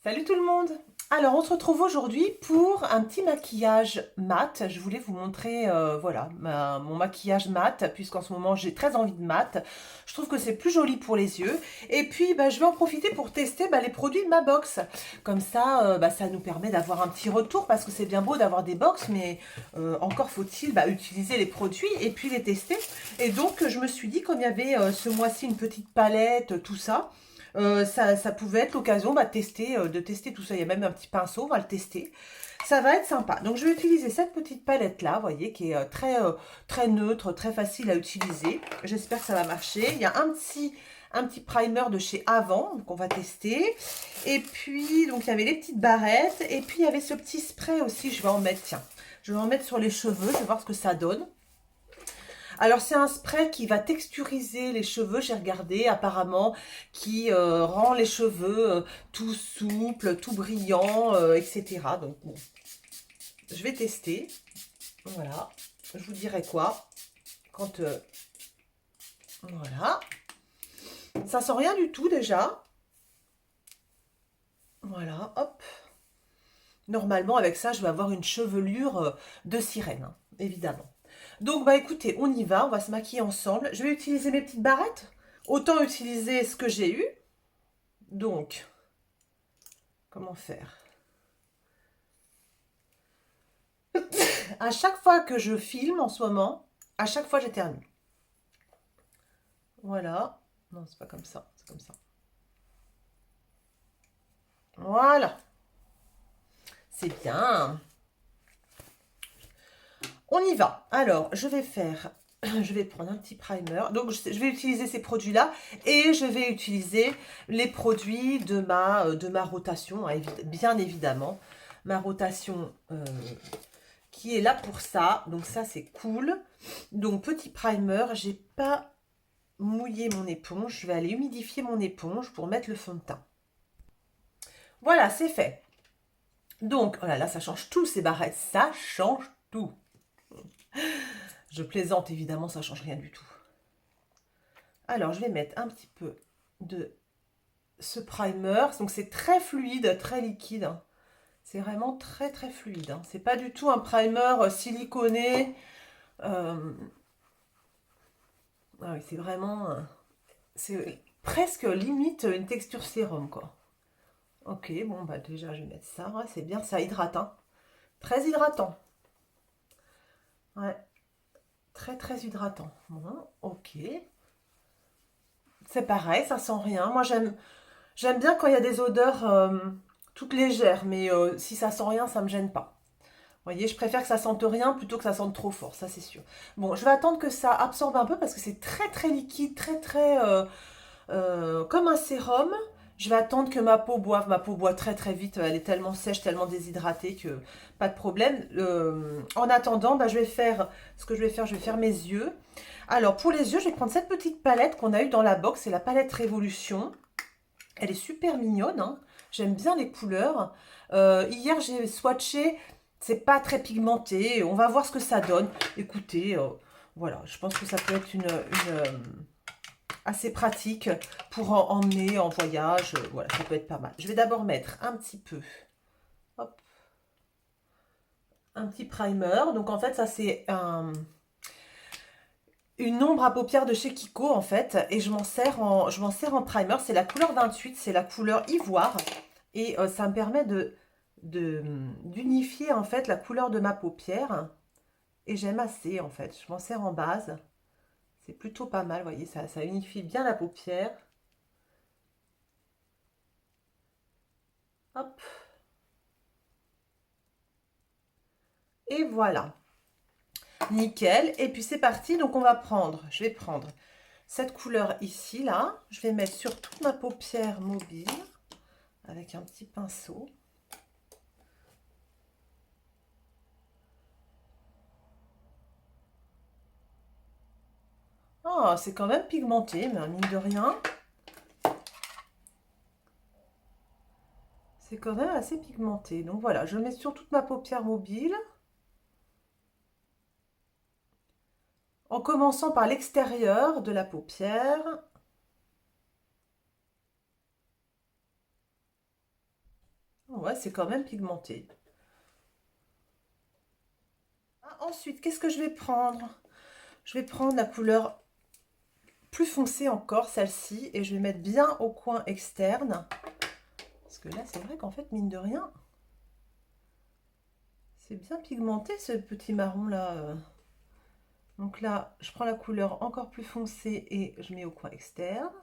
Salut tout le monde! Alors, on se retrouve aujourd'hui pour un petit maquillage mat. Je voulais vous montrer, voilà, mon maquillage mat, puisqu'en ce moment j'ai très envie de mat. Je trouve que c'est plus joli pour les yeux. Et puis, je vais en profiter pour tester les produits de ma box. Comme ça, ça nous permet d'avoir un petit retour, parce que c'est bien beau d'avoir des box, mais encore faut-il utiliser les produits et puis les tester. Et donc, je me suis dit, comme il y avait ce mois-ci une petite palette, tout ça, ça pouvait être l'occasion de tester tout ça. Il y a même un petit pinceau, on va le tester. Ça va être sympa. Donc je vais utiliser cette petite palette là, vous voyez, qui est très neutre, très facile à utiliser. J'espère que ça va marcher. Il y a un petit primer de chez Avant qu'on va tester. Et puis, donc il y avait les petites barrettes. Et puis il y avait ce petit spray aussi, je vais en mettre, tiens. Je vais en mettre sur les cheveux, je vais voir ce que ça donne. Alors, c'est un spray qui va texturiser les cheveux, j'ai regardé, apparemment, qui rend les cheveux tout souples, tout brillants, etc. Donc, bon, je vais tester. Voilà. Je vous dirai quoi quand... voilà. Ça sent rien du tout, déjà. Voilà, hop. Normalement, avec ça, je vais avoir une chevelure de sirène, hein, évidemment. Donc, écoutez, on y va, on va se maquiller ensemble. Je vais utiliser mes petites barrettes. Autant utiliser ce que j'ai eu. Donc, comment faire? À chaque fois que je filme en ce moment, à chaque fois j'éternue. Voilà. Non, c'est pas comme ça, c'est comme ça. Voilà. C'est bien. On y va. Alors, je vais faire... Je vais prendre un petit primer. Donc, je vais utiliser ces produits-là. Et je vais utiliser les produits de ma rotation, hein, bien évidemment. Ma rotation qui est là pour ça. Donc, ça, c'est cool. Donc, petit primer. J'ai pas mouillé mon éponge. Je vais aller humidifier mon éponge pour mettre le fond de teint. Voilà, c'est fait. Donc, oh là là, ça change tout ces barrettes. Ça change tout. Je plaisante, évidemment, ça change rien du tout. Alors, je vais mettre un petit peu de ce primer. Donc, c'est très fluide, très liquide. C'est vraiment très, très fluide. C'est pas du tout un primer siliconé. Ah oui, c'est vraiment... c'est presque limite une texture sérum, quoi. Ok, bon, déjà, je vais mettre ça. Ouais, c'est bien, ça hydrate, hein. Très hydratant. Ouais, très, très hydratant. Bon, ok. C'est pareil, ça sent rien. Moi, j'aime bien quand il y a des odeurs toutes légères, mais si ça sent rien, ça me gêne pas. Vous voyez, je préfère que ça sente rien plutôt que ça sente trop fort, ça c'est sûr. Bon, je vais attendre que ça absorbe un peu parce que c'est très très liquide, très très comme un sérum. Je vais attendre que ma peau boive. Ma peau boit très très vite. Elle est tellement sèche, tellement déshydratée que pas de problème. En attendant, je vais faire ce que je vais faire. Je vais faire mes yeux. Alors pour les yeux, je vais prendre cette petite palette qu'on a eue dans la box. C'est la palette Révolution. Elle est super mignonne, hein. J'aime bien les couleurs. Hier, j'ai swatché. C'est pas très pigmenté. On va voir ce que ça donne. Écoutez, voilà, je pense que ça peut être assez pratique pour emmener en voyage. Voilà, ça peut être pas mal. Je vais d'abord mettre un petit peu, hop, un petit primer. Donc en fait, ça c'est une ombre à paupières de chez Kiko en fait. Et je m'en sers en primer. C'est la couleur 28, c'est la couleur ivoire. Et ça me permet d'unifier en fait la couleur de ma paupière. Et j'aime assez en fait. Je m'en sers en base. C'est plutôt pas mal, vous voyez, ça unifie bien la paupière. Hop. Et voilà. Nickel. Et puis c'est parti. Donc on va prendre, je vais prendre cette couleur ici, là. Je vais mettre sur toute ma paupière mobile avec un petit pinceau. Oh, c'est quand même pigmenté, mais mine de rien, c'est quand même assez pigmenté. Donc voilà, je mets sur toute ma paupière mobile. En commençant par l'extérieur de la paupière. Ouais, c'est quand même pigmenté. Ah, ensuite, qu'est-ce que je vais prendre? Je vais prendre la couleur plus foncée encore, celle-ci, et je vais mettre bien au coin externe. Parce que là, c'est vrai qu'en fait, mine de rien, c'est bien pigmenté ce petit marron là. Donc là, je prends la couleur encore plus foncée et je mets au coin externe.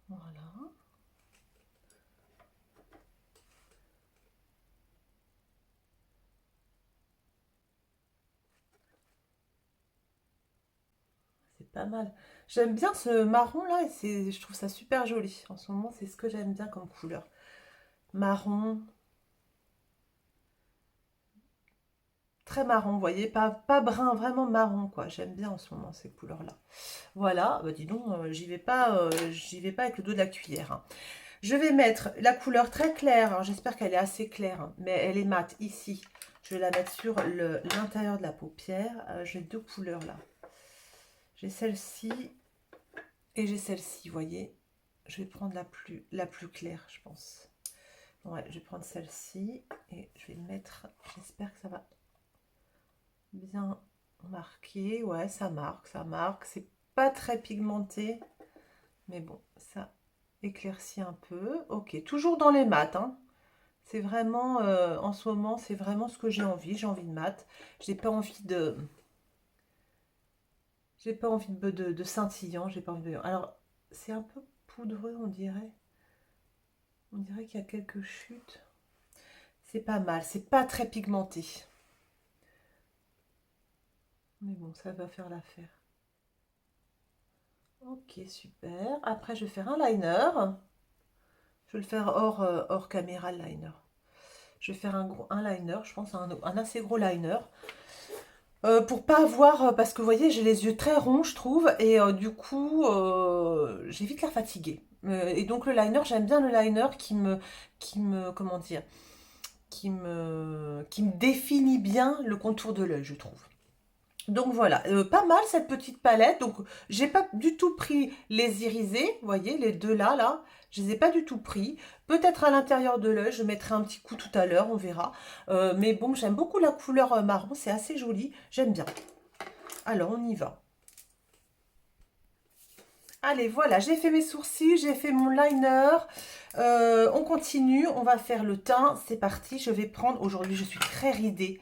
Voilà. C'est pas mal. J'aime bien ce marron là et je trouve ça super joli. En ce moment, c'est ce que j'aime bien comme couleur. Marron, très marron, vous voyez, pas brun, vraiment marron quoi. J'aime bien en ce moment ces couleurs-là. Voilà, bah dis donc, j'y vais pas avec le dos de la cuillère, hein. Je vais mettre la couleur très claire. Alors j'espère qu'elle est assez claire, hein, mais elle est mate ici. Je vais la mettre sur l'intérieur de la paupière. J'ai deux couleurs là. J'ai celle-ci et j'ai celle-ci, vous voyez. Je vais prendre la plus claire, je pense. Ouais, je vais prendre celle-ci et je vais mettre. J'espère que ça va bien marquer. Ouais, ça marque, ça marque. C'est pas très pigmenté, mais bon, ça éclaircit un peu. Ok, toujours dans les mats, hein. C'est vraiment, en ce moment, c'est vraiment ce que j'ai envie. J'ai envie de mat. J'ai pas envie de, j'ai pas envie de scintillant. J'ai pas envie de. Alors, c'est un peu poudreux, on dirait. On dirait qu'il y a quelques chutes. C'est pas mal. C'est pas très pigmenté. Mais bon, ça va faire l'affaire. Ok, super. Après, je vais faire un liner. Je vais le faire hors caméra, le liner. Je vais faire un liner, je pense, un assez gros liner. Pour pas avoir, parce que vous voyez, j'ai les yeux très ronds, je trouve, et du coup, j'ai vite l'air fatiguée. Et donc le liner, j'aime bien le liner comment dire, qui me définit bien le contour de l'œil, je trouve. Donc voilà, pas mal cette petite palette. Donc j'ai pas du tout pris les irisés, vous voyez, les deux là, là. Je les ai pas du tout pris. Peut-être à l'intérieur de l'œil, je mettrai un petit coup tout à l'heure, on verra. Mais bon, j'aime beaucoup la couleur marron, c'est assez joli, j'aime bien. Alors on y va. Allez, voilà, j'ai fait mes sourcils, j'ai fait mon liner. On continue, on va faire le teint. C'est parti, je vais prendre, aujourd'hui je suis très ridée.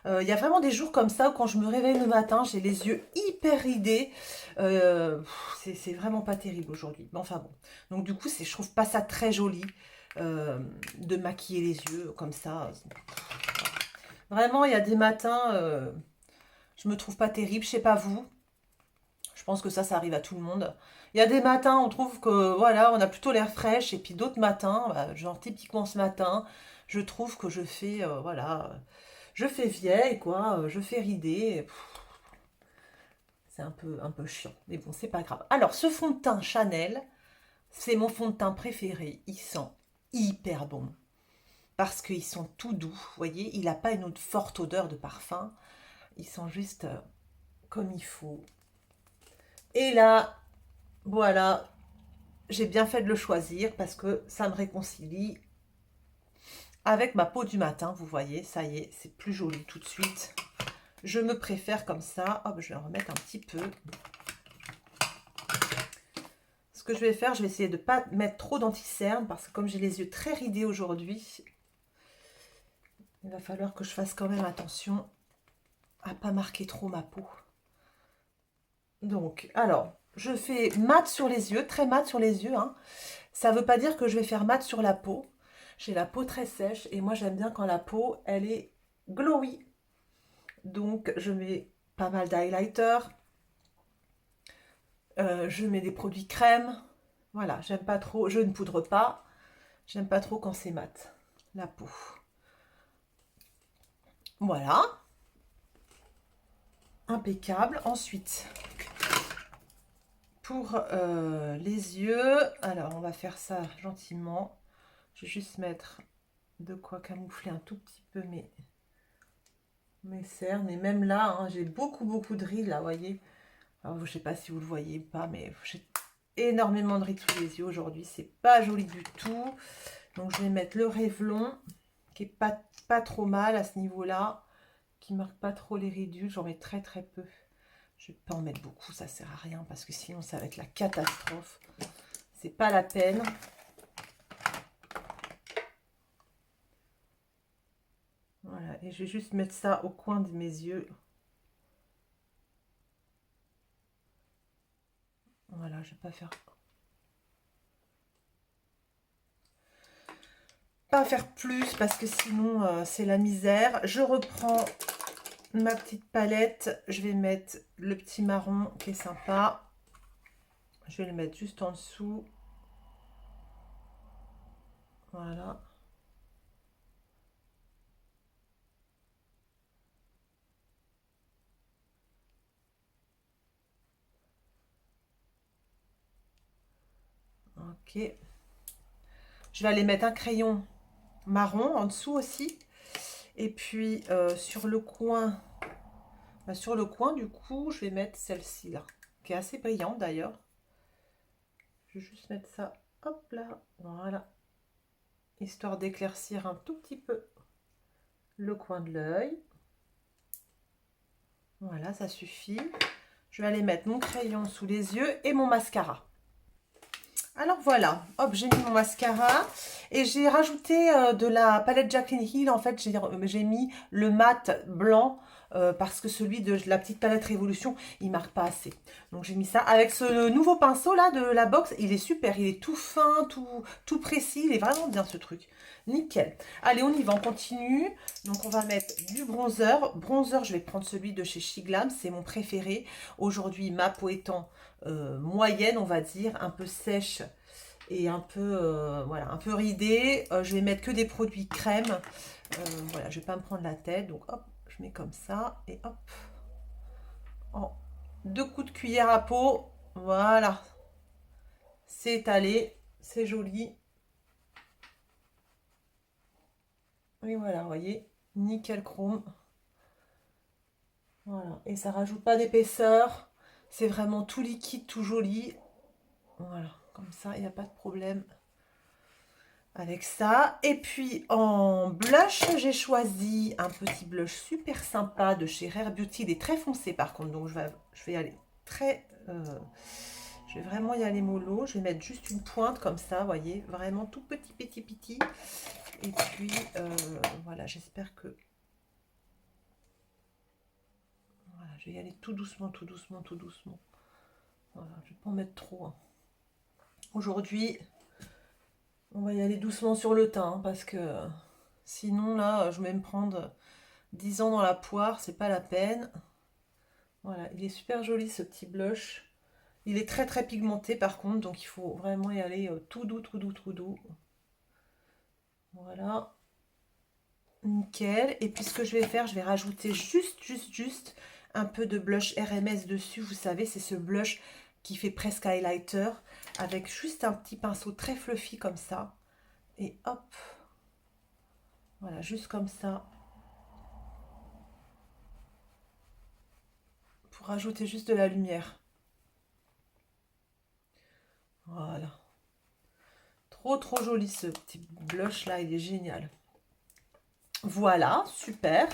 Il y a vraiment des jours comme ça où quand je me réveille le matin, j'ai les yeux hyper ridés. C'est vraiment pas terrible aujourd'hui. Mais enfin bon. Donc du coup, je trouve pas ça très joli de maquiller les yeux comme ça. Vraiment, il y a des matins, je me trouve pas terrible. Je sais pas vous. Je pense que ça arrive à tout le monde. Il y a des matins, on trouve que voilà, on a plutôt l'air fraîche, et puis d'autres matins, bah, genre typiquement ce matin, je trouve que je fais voilà, je fais vieille quoi, je fais ridée. C'est un peu chiant, mais bon, c'est pas grave. Alors, ce fond de teint Chanel, c'est mon fond de teint préféré. Il sent hyper bon parce qu'ils sont tout doux. Vous voyez, il n'a pas une autre forte odeur de parfum. Il sent juste comme il faut. Et là, voilà, j'ai bien fait de le choisir parce que ça me réconcilie avec ma peau du matin. Vous voyez, ça y est, c'est plus joli tout de suite. Je me préfère comme ça. Hop, je vais en remettre un petit peu. Ce que je vais faire, je vais essayer de ne pas mettre trop d'anti-cerne parce que comme j'ai les yeux très ridés aujourd'hui, il va falloir que je fasse quand même attention à ne pas marquer trop ma peau. Donc, alors, je fais mat sur les yeux, très mat sur les yeux, hein. Ça ne veut pas dire que je vais faire mat sur la peau. J'ai la peau très sèche et moi j'aime bien quand la peau, elle est glowy. Donc, je mets pas mal d'highlighter. Je mets des produits crème. Voilà, j'aime pas trop, je ne poudre pas. J'aime pas trop quand c'est mat, la peau. Voilà, impeccable. Ensuite, pour les yeux, alors on va faire ça gentiment. Je vais juste mettre de quoi camoufler un tout petit peu mes cernes. Et même là, hein, j'ai beaucoup de rides là, vous voyez. Alors, je sais pas si vous le voyez ou pas, mais j'ai énormément de rides sous les yeux aujourd'hui. C'est pas joli du tout. Donc je vais mettre le Revlon, qui est pas trop mal à ce niveau-là, qui marque pas trop les ridules. J'en mets très très peu. Je vais pas en mettre beaucoup, ça sert à rien, parce que sinon ça va être la catastrophe. C'est pas la peine. Voilà, et je vais juste mettre ça au coin de mes yeux. Voilà, je vais pas faire plus parce que sinon c'est la misère. Je reprends ma petite palette. Je vais mettre le petit marron qui est sympa. Je vais le mettre juste en dessous. Voilà. Ok. Je vais aller mettre un crayon marron en dessous aussi. Et puis sur le coin du coup, je vais mettre celle-ci là, qui est assez brillante d'ailleurs. Je vais juste mettre ça, hop là, voilà. Histoire d'éclaircir un tout petit peu le coin de l'œil. Voilà, ça suffit. Je vais aller mettre mon crayon sous les yeux et mon mascara. Alors voilà, hop, j'ai mis mon mascara et j'ai rajouté de la palette Jaclyn Hill. En fait, j'ai mis le mat blanc parce que celui de la petite palette Révolution, il marque pas assez. Donc j'ai mis ça avec ce nouveau pinceau là de la box. Il est super, il est tout fin, tout précis. Il est vraiment bien ce truc. Nickel. Allez, on y va, on continue. Donc on va mettre du bronzer. Bronzer, je vais prendre celui de chez Shiglam, c'est mon préféré. Aujourd'hui, ma peau étant moyenne, on va dire, un peu sèche et un peu, voilà, un peu ridée. Je vais mettre que des produits crème. Voilà, je vais pas me prendre la tête. Donc hop, je mets comme ça et hop, en 2 coups de cuillère à peau. Voilà, c'est étalé, c'est joli. Et voilà, vous voyez, nickel chrome. Voilà, et ça rajoute pas d'épaisseur. C'est vraiment tout liquide, tout joli. Voilà, comme ça, il n'y a pas de problème avec ça. Et puis en blush, j'ai choisi un petit blush super sympa de chez Rare Beauty. Il est très foncé par contre, donc je vais y aller très... je vais vraiment y aller mollo. Je vais mettre juste une pointe comme ça, vous voyez, vraiment tout petit, petit, petit. Et puis voilà, j'espère que... Voilà, je vais y aller tout doucement, tout doucement, tout doucement. Voilà, je ne vais pas en mettre trop, hein. Aujourd'hui, on va y aller doucement sur le teint, hein, parce que sinon, là, je vais me prendre 10 ans dans la poire, c'est pas la peine. Voilà, il est super joli ce petit blush. Il est très très pigmenté par contre, donc il faut vraiment y aller tout doux, tout doux, tout doux. Voilà, nickel. Et puis ce que je vais faire, je vais rajouter juste un peu de blush RMS dessus. Vous savez, c'est ce blush qui fait presque highlighter, avec juste un petit pinceau très fluffy comme ça. Et hop, voilà, juste comme ça. Pour rajouter juste de la lumière. Voilà. Trop trop joli ce petit blush là, il est génial. Voilà, super.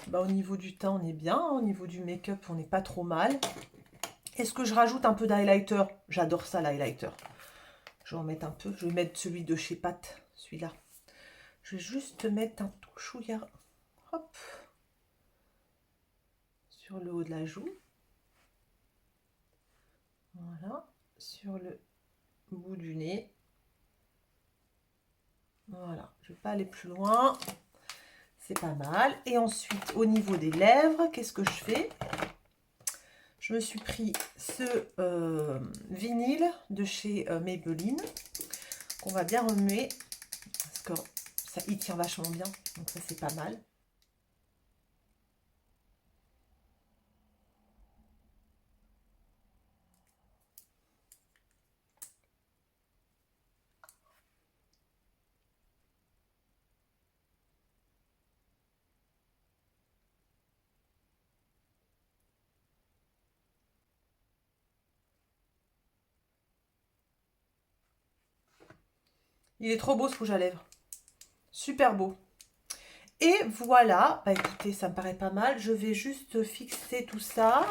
Bah, au niveau du teint, on est bien. Au niveau du make-up, on n'est pas trop mal. Est-ce que je rajoute un peu d'highlighter? J'adore ça, l'highlighter. Je vais en mettre un peu. Je vais mettre celui de chez Pat, celui-là. Je vais juste mettre un tout chouïa. Hop. Sur le haut de la joue. Voilà. Sur le bout du nez. Voilà. Je ne vais pas aller plus loin. C'est pas mal. Et ensuite, au niveau des lèvres, qu'est-ce que je fais? Je me suis pris ce vinyle de chez Maybelline qu'on va bien remuer parce que ça, il tient vachement bien. Donc ça, c'est pas mal. Il est trop beau ce rouge à lèvres. Super beau. Et voilà, bah écoutez, ça me paraît pas mal. Je vais juste fixer tout ça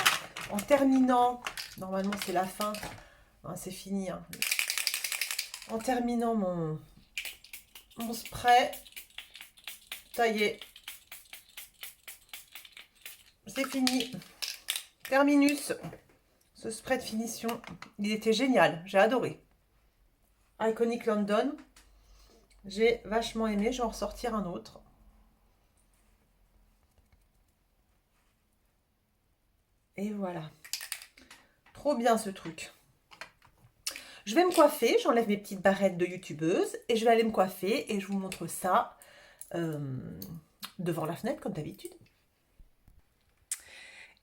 en terminant. Normalement, c'est la fin. Hein, c'est fini. Hein. En terminant mon spray. Ça y est. C'est fini. Terminus. Ce spray de finition, il était génial. J'ai adoré. Iconic London. J'ai vachement aimé. Je vais en ressortir un autre. Et voilà. Trop bien ce truc. Je vais me coiffer. J'enlève mes petites barrettes de youtubeuse. Et je vais aller me coiffer. Et je vous montre ça devant la fenêtre comme d'habitude.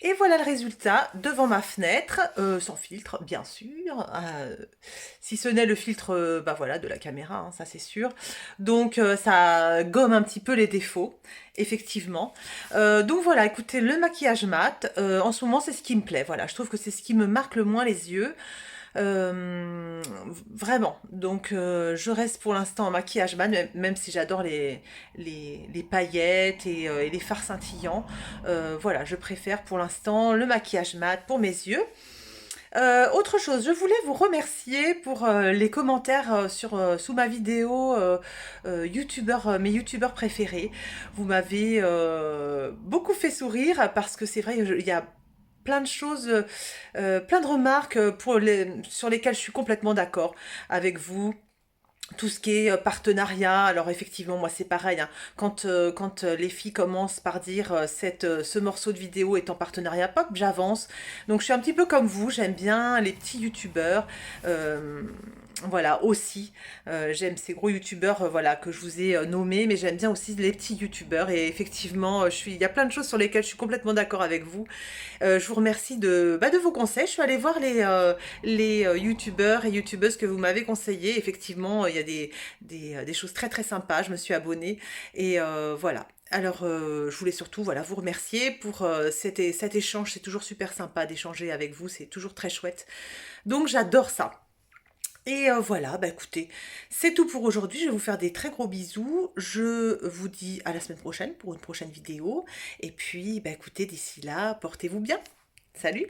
Et voilà le résultat devant ma fenêtre, sans filtre bien sûr, si ce n'est le filtre bah voilà, de la caméra, hein, ça c'est sûr. Donc ça gomme un petit peu les défauts, effectivement. Donc voilà, écoutez, le maquillage mat, en ce moment c'est ce qui me plaît, voilà, je trouve que c'est ce qui me marque le moins les yeux. Vraiment, donc je reste pour l'instant en maquillage mat, même si j'adore les paillettes et les fards scintillants. Voilà, je préfère pour l'instant le maquillage mat pour mes yeux. Autre chose, je voulais vous remercier pour les commentaires sous ma vidéo mes youtubeurs préférés. Vous m'avez beaucoup fait sourire parce que c'est vrai, il y a plein de choses, plein de remarques sur lesquelles je suis complètement d'accord avec vous. Tout ce qui est partenariat, alors effectivement, moi c'est pareil, hein. Quand les filles commencent par dire ce morceau de vidéo est en partenariat, pop, j'avance. Donc je suis un petit peu comme vous, j'aime bien les petits youtubeurs. Voilà, aussi, j'aime ces gros youtubeurs voilà, que je vous ai nommés, mais j'aime bien aussi les petits youtubeurs. Et effectivement, il y a plein de choses sur lesquelles je suis complètement d'accord avec vous. Je vous remercie de vos conseils. Je suis allée voir les youtubeurs et youtubeuses que vous m'avez conseillés. Effectivement, il y a des choses très très sympas. Je me suis abonnée et voilà. Alors, je voulais surtout voilà, vous remercier pour cet échange. C'est toujours super sympa d'échanger avec vous. C'est toujours très chouette. Donc, j'adore ça. Et voilà, bah écoutez, c'est tout pour aujourd'hui. Je vais vous faire des très gros bisous. Je vous dis à la semaine prochaine pour une prochaine vidéo. Et puis, bah écoutez, d'ici là, portez-vous bien. Salut!